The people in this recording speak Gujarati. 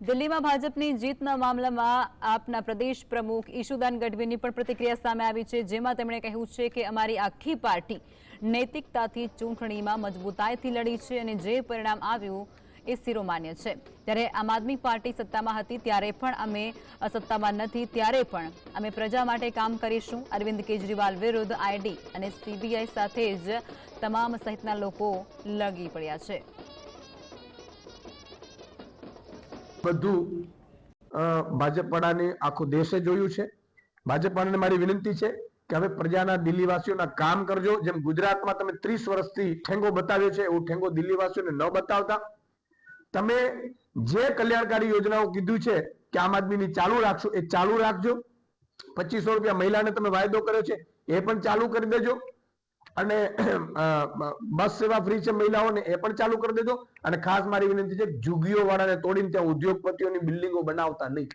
દિલ્હીમાં ભાજપની જીતના મામલામાં આપના પ્રદેશ પ્રમુખ ઈશુદાન ગઢવીની પણ પ્રતિક્રિયા સામે આવી છે, જેમાં તેમણે કહ્યું છે કે અમારી આખી પાર્ટી નૈતિકતાથી ચૂંટણીમાં મજબૂતાઈથી લડી છે અને જે પરિણામ આવ્યું એ શિરોમાન્ય છે। ત્યારે આમ આદમી પાર્ટી સત્તામાં હતી ત્યારે પણ અમે સત્તામાં નથી ત્યારે પણ અમે પ્રજા માટે કામ કરીશું। અરવિંદ કેજરીવાલ વિરુદ્ધ આઈડી અને સીબીઆઈ સાથે જ તમામ સહિતના લોકો લગી પડ્યા છે। બધું ભાજપવાળાને આખો દેશે જોયું છે। ભાજપવાળાને મારી વિનંતી છે કે હવે પ્રજાના દિલ્હીવાસીઓના કામ કરજો। જેમ ગુજરાતમાં તમે 30 વર્ષથી ઠેંગો બતાવ્યો છે એવું ઠેંગો દિલ્હીવાસીઓને ન બતાવતા તમે જે કલ્યાણકારી યોજનાઓ કીધું છે કે આમ આદમીની ચાલુ રાખશો એ ચાલુ રાખજો। 2500 રૂપિયા મહિલાને તમે વાયદો કર્યો છે એ પણ ચાલુ કરી દેજો અને બસ સેવા ફ્રી છે મહિલાઓને એ પણ ચાલુ કરી દેજો। અને ખાસ મારી વિનંતી છે ઝુગ્ગીઓ વાળાને તોડીને ત્યાં ઉદ્યોગપતિઓની બિલ્ડિંગો બનાવતા નહીં।